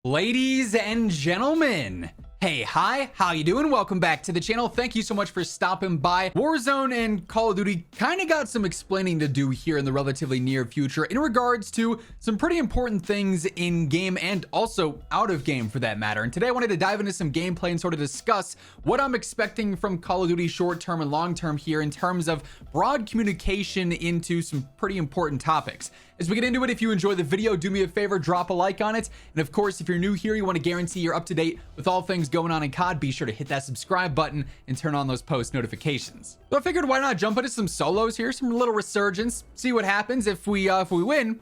Ladies and gentlemen, hey, hi, how you doing? Welcome back to the channel. Thank you so much for stopping by. Warzone and Call of Duty kind of got some explaining to do here in the relatively near future in regards to some pretty important things in game and also out of game for that matter. And today I wanted to dive into some gameplay and sort of discuss what I'm expecting from Call of Duty short term and long term here in terms of broad communication into some pretty important topics. As we get into it, if you enjoy the video, do me a favor, drop a like on it. And of course, if you're new here, you want to guarantee you're up to date with all things going on in COD, be sure to hit that subscribe button and turn on those post notifications. So I figured why not jump into some solos here, some little resurgence, see what happens. If we win,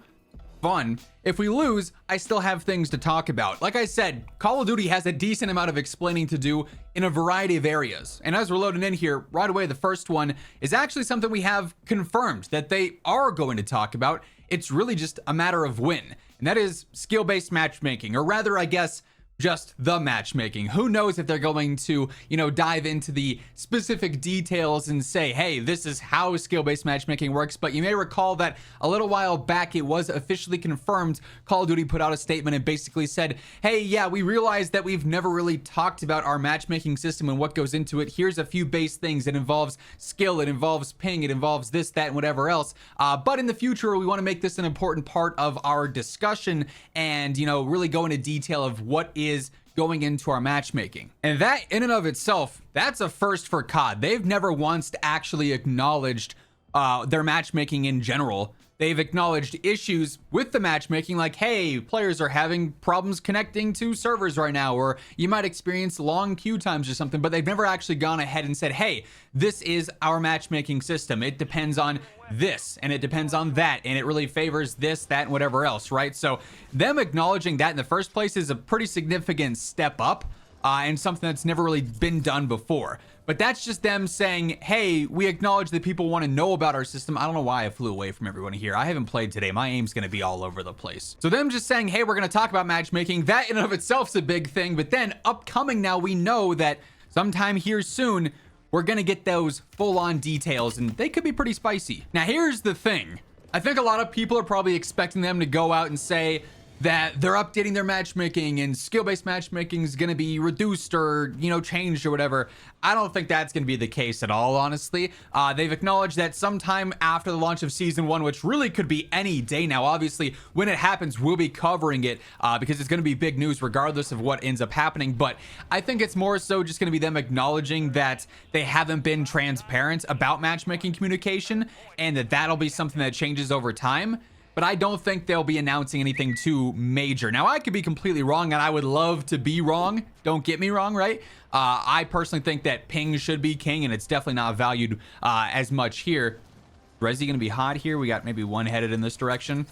fun. If we lose, I still have things to talk about. Like I said, Call of Duty has a decent amount of explaining to do in a variety of areas. And as we're loading in here, right away, the first one is actually something we have confirmed that they are going to talk about. It's really just a matter of when, and that is skill-based matchmaking, or rather, I guess, just the matchmaking. Who knows if they're going to, dive into the specific details and say, hey, this is how skill-based matchmaking works. But you may recall that a little while back, it was officially confirmed. Call of Duty put out a statement and basically said, hey, yeah, we realized that we've never really talked about our matchmaking system and what goes into it. Here's a few base things. It involves skill, it involves ping, it involves this, that, and whatever else. But in the future, we want to make this an important part of our discussion and, really go into detail of what is going into our matchmaking. And that in and of itself, that's a first for COD. They've never once actually acknowledged their matchmaking in general. They've acknowledged issues with the matchmaking, like, hey, players are having problems connecting to servers right now, or you might experience long queue times or something, but they've never actually gone ahead and said, hey, this is our matchmaking system. It depends on this, and it depends on that, and it really favors this, that, and whatever else, right? So them acknowledging that in the first place is a pretty significant step up, and something that's never really been done before. But that's just them saying, hey, we acknowledge that people want to know about our system. I don't know why I flew away from everyone here. I haven't played today. My aim's going to be all over the place. So them just saying, hey, we're going to talk about matchmaking, that in and of itself is a big thing. But then upcoming now, we know that sometime here soon, we're going to get those full-on details, and they could be pretty spicy. Now, here's the thing. I think a lot of people are probably expecting them to go out and say that they're updating their matchmaking and skill-based matchmaking is going to be reduced or, changed or whatever. I don't think that's going to be the case at all, honestly. They've acknowledged that sometime after the launch of Season 1, which really could be any day now, obviously, when it happens, we'll be covering it because it's going to be big news regardless of what ends up happening. But I think it's more so just going to be them acknowledging that they haven't been transparent about matchmaking communication and that that'll be something that changes over time. But I don't think they'll be announcing anything too major. Now, I could be completely wrong, and I would love to be wrong. Don't get me wrong, right? I personally think that ping should be king, and it's definitely not valued as much here. Resi going to be hot here. We got maybe one headed in this direction.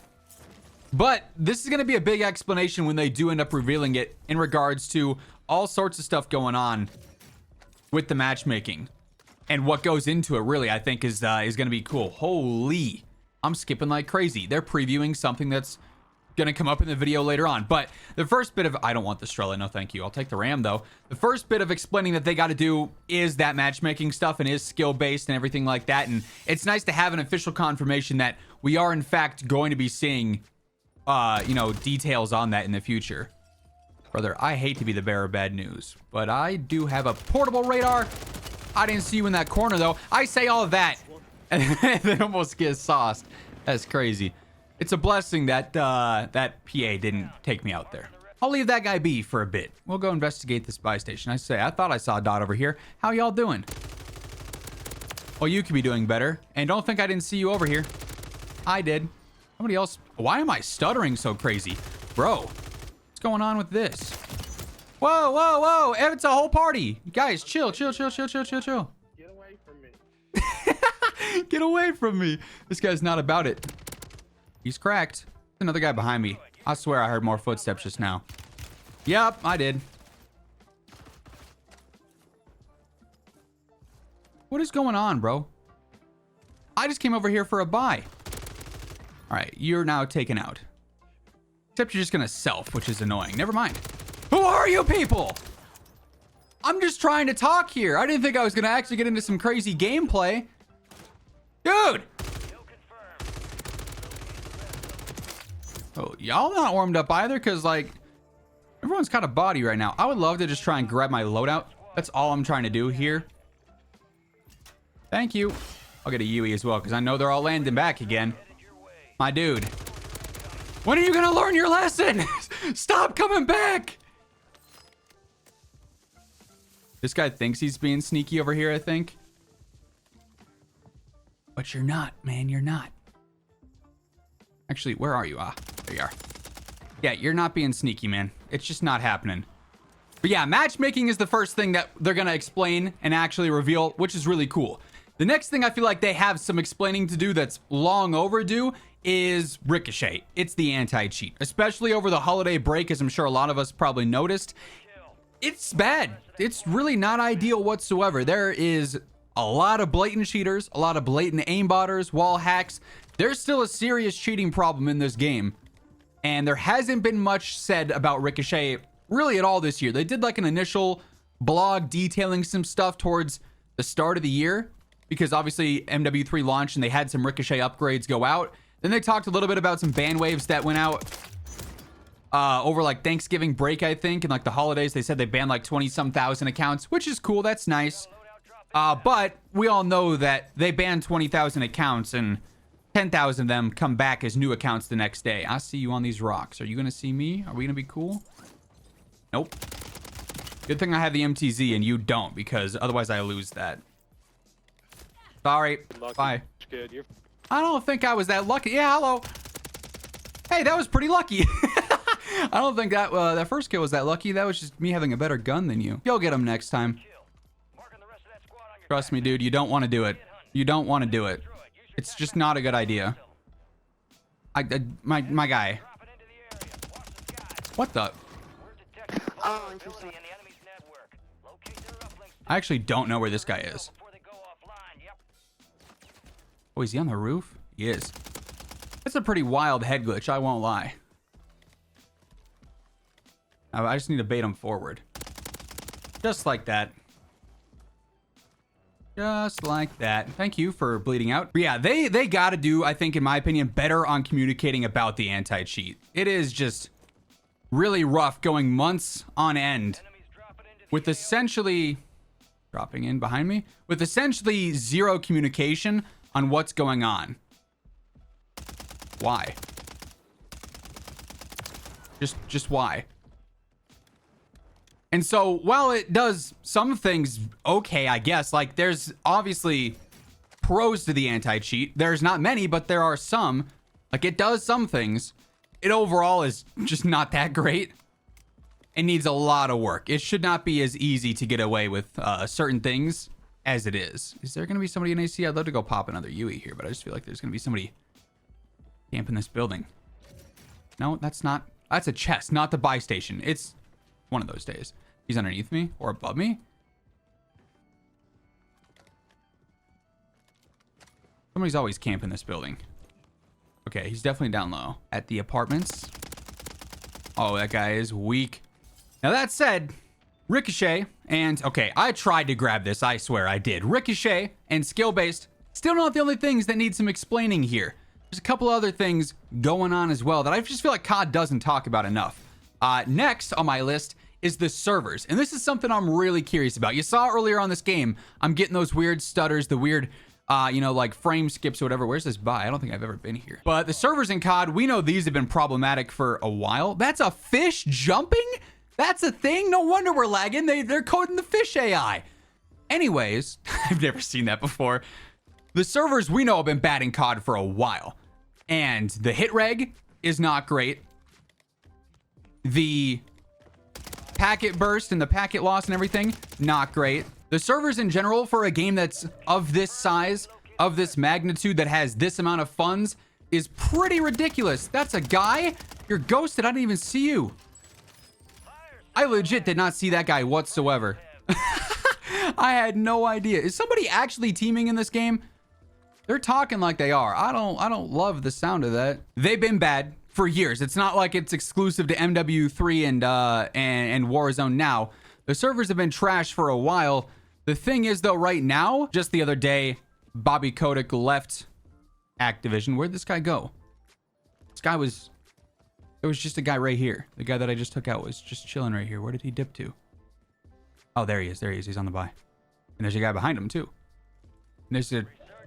But this is going to be a big explanation when they do end up revealing it in regards to all sorts of stuff going on with the matchmaking. And what goes into it, really, I think is going to be cool. Holy... I'm skipping like crazy. They're previewing something that's going to come up in the video later on. But the first bit of... I don't want the Strela. No, thank you. I'll take the Ram, though. The first bit of explaining that they got to do is that matchmaking stuff and is skill-based and everything like that. And it's nice to have an official confirmation that we are, in fact, going to be seeing, details on that in the future. Brother, I hate to be the bearer of bad news, but I do have a portable radar. I didn't see you in that corner, though. I say all of that, and they almost get sauced. That's crazy. It's a blessing that that PA didn't take me out there. I'll leave that guy be for a bit. We'll go investigate the spy station. I thought I saw a dot over here. How y'all doing? Well, you could be doing better. And don't think I didn't see you over here. I did. Somebody else. Why am I stuttering so crazy? Bro, what's going on with this? Whoa, whoa, whoa. It's a whole party. Guys, chill, chill, chill, chill, chill, chill, chill. Get away from me. Get away from me. This guy's not about it. He's cracked. Another guy behind me. I swear I heard more footsteps just now. Yep, I did. What is going on, bro? I just came over here for a buy. All right, you're now taken out. Except you're just gonna self, which is annoying. Never mind. Who are you people? I'm just trying to talk here. I didn't think I was gonna actually get into some crazy gameplay. Dude! Oh, y'all not warmed up either, because, like, everyone's kind of body right now. I would love to just try and grab my loadout. That's all I'm trying to do here. Thank you. I'll get a Yui as well because I know they're all landing back again. My dude. When are you going to learn your lesson? Stop coming back. This guy thinks he's being sneaky over here, I think. But you're not, man. You're not. Actually, where are you? Ah, there you are. Yeah, you're not being sneaky, man. It's just not happening. But yeah, matchmaking is the first thing that they're going to explain and actually reveal, which is really cool. The next thing I feel like they have some explaining to do that's long overdue is Ricochet. It's the anti-cheat, especially over the holiday break, as I'm sure a lot of us probably noticed. It's bad. It's really not ideal whatsoever. There is a lot of blatant cheaters, a lot of blatant aimbotters, wall hacks. There's still a serious cheating problem in this game. And there hasn't been much said about Ricochet really at all this year. They did like an initial blog detailing some stuff towards the start of the year because obviously MW3 launched and they had some Ricochet upgrades go out. Then they talked a little bit about some ban waves that went out over like Thanksgiving break, I think, and like the holidays. They said they banned like 20-some thousand accounts, which is cool. That's nice. But we all know that they banned 20,000 accounts and 10,000 of them come back as new accounts the next day. I see you on these rocks. Are you going to see me? Are we going to be cool? Nope. Good thing I have the MTZ and you don't, because otherwise I lose that. Sorry. Bye. I don't think I was that lucky. Yeah, hello. Hey, that was pretty lucky. I don't think that that first kill was that lucky. That was just me having a better gun than you. You'll get him next time. Trust me, dude. You don't want to do it. You don't want to do it. It's just not a good idea. My guy. What the? I actually don't know where this guy is. Oh, is he on the roof? He is. That's a pretty wild head glitch, I won't lie. I just need to bait him forward. Just like that. Just like that. Thank you for bleeding out. But yeah, they gotta do, I think, in my opinion, better on communicating about the anti-cheat. It is just really rough going months on end with essentially dropping in behind me with essentially zero communication on what's going on. Why? Just why? And so while it does some things okay, I guess, like there's obviously pros to the anti-cheat. There's not many, but there are some. Like it does some things. It overall is just not that great. It needs a lot of work. It should not be as easy to get away with certain things as it is. Is there going to be somebody in AC? I'd love to go pop another Yui here, but I just feel like there's going to be somebody camping this building. No, that's not. That's a chest, not the buy station. It's one of those days. He's underneath me or above me. Somebody's always camping this building. Okay, he's definitely down low. At the apartments. Oh, that guy is weak. Now that said, Ricochet and... Okay, I tried to grab this. I swear I did. Ricochet and Skill Based. Still not the only things that need some explaining here. There's a couple other things going on as well that I just feel like COD doesn't talk about enough. Next on my list is the servers. And this is something I'm really curious about. You saw earlier on this game, I'm getting those weird stutters, the weird, you know, like frame skips or whatever. Where's this buy? I don't think I've ever been here. But the servers in COD, we know these have been problematic for a while. That's a fish jumping? That's a thing? No wonder we're lagging. They're coding the fish AI. Anyways, I've never seen that before. The servers we know have been bad in COD for a while. And the hit reg is not great. The packet burst and the packet loss and everything, not great. The servers in general for a game that's of this size, of this magnitude, that has this amount of funds, is pretty ridiculous. That's a guy? You're ghosted. I didn't even see you. I legit did not see that guy whatsoever. I had no idea. Is somebody actually teaming in this game? They're talking like they are. I don't love the sound of that. They've been bad for years. It's not like it's exclusive to MW3 and Warzone now. The servers have been trash for a while. The thing is though, right now, just the other day, Bobby Kotick left Activision. Where'd this guy go? This guy was There was just a guy right here. The guy that I just took out was just chilling right here. Where did he dip to? Oh, there he is. There he is. He's on the buy. And there's a guy behind him too. And there's a...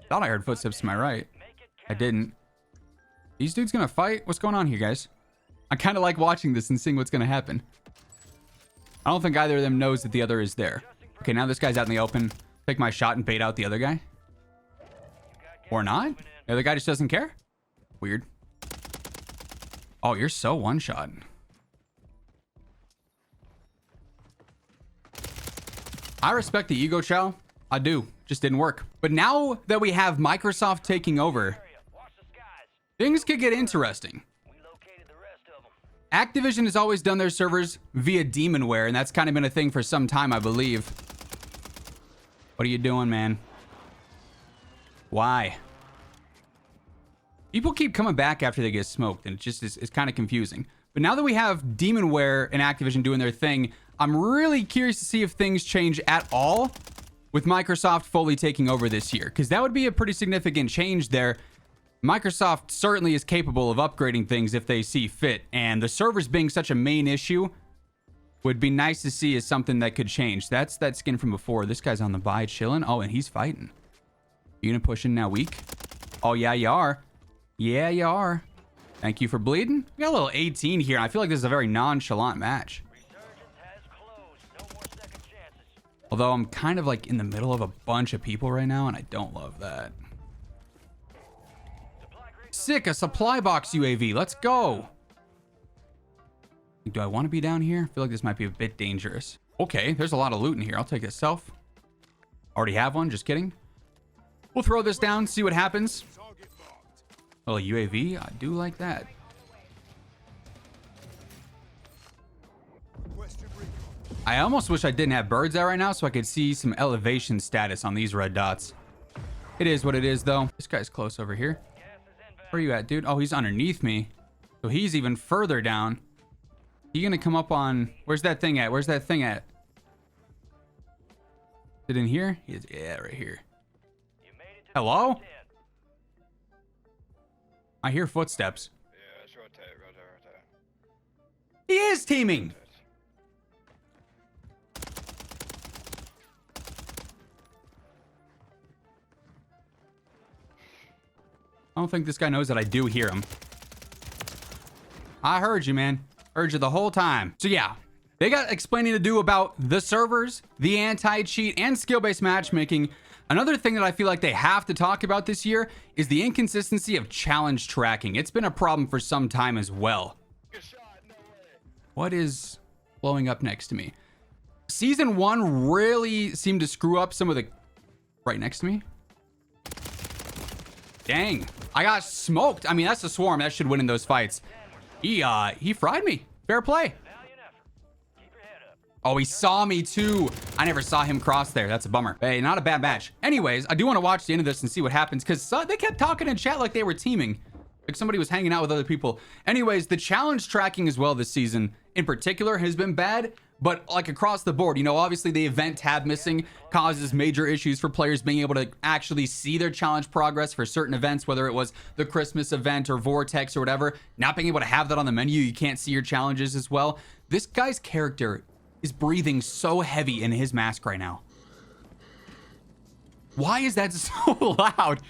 Thought I heard footsteps to my right. I didn't. These dudes gonna fight? What's going on here, guys? I kind of like watching this and seeing what's gonna happen. I don't think either of them knows that the other is there. Okay, now this guy's out in the open. Take my shot and bait out the other guy. Or not? The other guy just doesn't care? Weird. Oh, you're so one-shot. I respect the ego, Chow. I do. Just didn't work. But now that we have Microsoft taking over, things could get interesting. Activision has always done their servers via Demonware, and that's kind of been a thing for some time, I believe. What are you doing, man? Why? People keep coming back after they get smoked, and it just is kind of confusing. But now that we have Demonware and Activision doing their thing, I'm really curious to see if things change at all with Microsoft fully taking over this year, because that would be a pretty significant change there. Microsoft certainly is capable of upgrading things if they see fit, and the servers being such a main issue would be nice to see as something that could change. That's that skin from before. This guy's on the buy chilling. Oh, and he's fighting. You gonna push in now weak? Oh, yeah, you are. Yeah, you are. Thank you for bleeding. We got a little 18 here. I feel like this is a very nonchalant match. Although I'm kind of like in the middle of a bunch of people right now, and I don't love that. Sick, a supply box UAV. Let's go. Do I want to be down here? I feel like this might be a bit dangerous. Okay, there's a lot of loot in here. I'll take a self. Already have one, just kidding. We'll throw this down, see what happens. Oh, UAV, I do like that. I almost wish I didn't have birds out right now so I could see some elevation status on these red dots. It is what it is, though. This guy's close over here. Where are you at, dude? Oh, he's underneath me. So he's even further down. He gonna come up on... Where's that thing at? Where's that thing at? Is it in here? He is, yeah, right here. Hello? I hear footsteps. Yeah, it's rotate. He is teaming! I don't think this guy knows that I do hear him. I heard you, man. Heard you the whole time. So yeah, they got explaining to do about the servers, the anti-cheat, and skill-based matchmaking. Another thing that I feel like they have to talk about this year is the inconsistency of challenge tracking. It's been a problem for some time as well. What is blowing up next to me? Season 1 really seemed to screw up some of the... Right next to me? Dang, I got smoked. I mean, that's a swarm. That should win in those fights. He fried me. Fair play. Oh, he saw me too. I never saw him cross there. That's a bummer. Hey, not a bad match. Anyways, I do want to watch the end of this and see what happens because they kept talking in chat like they were teaming. Like somebody was hanging out with other people. Anyways, the challenge tracking as well this season in particular has been bad, but like across the board, you know, obviously the event tab missing causes major issues for players being able to actually see their challenge progress for certain events, whether it was the Christmas event or Vortex or whatever. Not being able to have that on the menu, you can't see your challenges as well. This guy's character is breathing so heavy in his mask right now. Why is that so loud?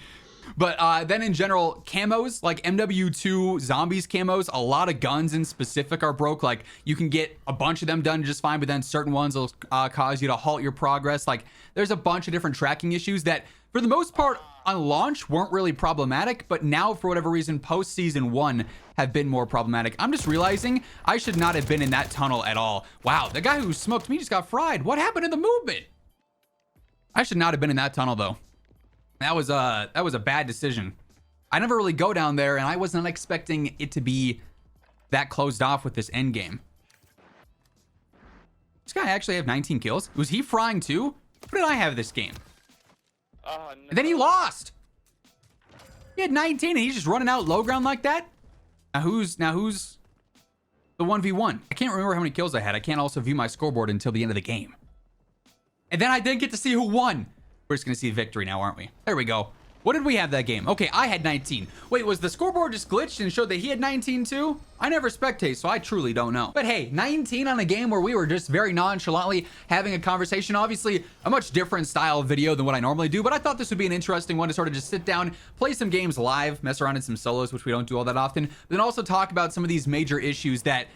But then in general, camos, like MW2 zombies camos, a lot of guns in specific are broke. Like you can get a bunch of them done just fine, but then certain ones will cause you to halt your progress. Like there's a bunch of different tracking issues that for the most part on launch weren't really problematic, but now for whatever reason post season 1 have been more problematic. I'm just realizing I should not have been in that tunnel at all. Wow, the guy who smoked me just got fried. What happened to the movement? I should not have been in that tunnel though. That was a bad decision. I never really go down there, and I was not expecting it to be that closed off with this end game. This guy actually have 19 kills. Was he frying too? What did I have this game? No. And then he lost. He had 19, and he's just running out low ground like that. Now who's the 1v1? I can't remember how many kills I had. I can't also view my scoreboard until the end of the game. And then I didn't get to see who won. We're just going to see victory now, aren't we? There we go. What did we have that game? Okay, I had 19. Wait, was the scoreboard just glitched and showed that he had 19 too? I never spectate, so I truly don't know. But hey, 19 on a game where we were just very nonchalantly having a conversation. Obviously, a much different style of video than what I normally do, but I thought this would be an interesting one to sort of just sit down, play some games live, mess around in some solos, which we don't do all that often, but then also talk about some of these major issues that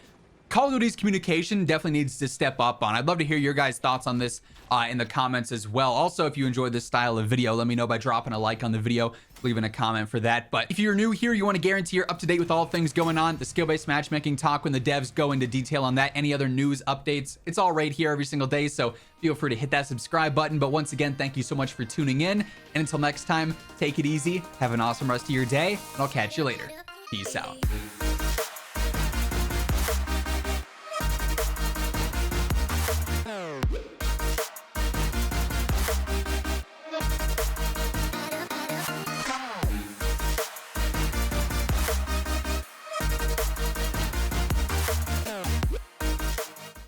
Call of Duty's communication definitely needs to step up on. I'd love to hear your guys' thoughts on this in the comments as well. Also, if you enjoyed this style of video, let me know by dropping a like on the video, leaving a comment for that. But if you're new here, you want to guarantee you're up to date with all things going on, the skill-based matchmaking talk when the devs go into detail on that, any other news updates, it's all right here every single day. So feel free to hit that subscribe button. But once again, thank you so much for tuning in. And until next time, take it easy, have an awesome rest of your day, and I'll catch you later. Peace out.